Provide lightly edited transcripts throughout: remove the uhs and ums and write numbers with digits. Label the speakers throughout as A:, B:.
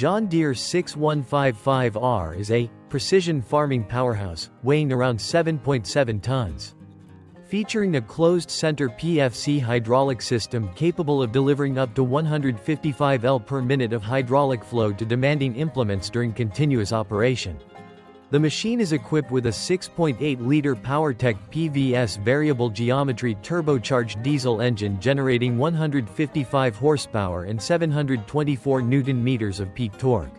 A: John Deere 6155R is a precision farming powerhouse, weighing around 7.7 tons. Featuring a closed-center PFC hydraulic system capable of delivering up to 155 L per minute of hydraulic flow to demanding implements during continuous operation. The machine is equipped with a 6.8-liter PowerTech PVS variable geometry turbocharged diesel engine generating 155 horsepower and 724 Newton-meters of peak torque,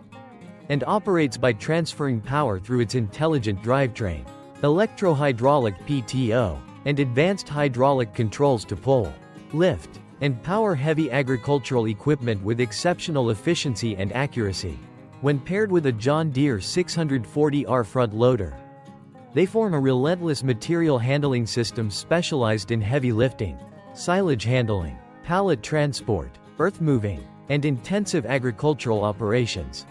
A: and operates by transferring power through its intelligent drivetrain, electro-hydraulic PTO, and advanced hydraulic controls to pull, lift, and power heavy agricultural equipment with exceptional efficiency and accuracy. When paired with a John Deere 640R front loader, they form a relentless material handling system specialized in heavy lifting, silage handling, pallet transport, earth moving, and intensive agricultural operations.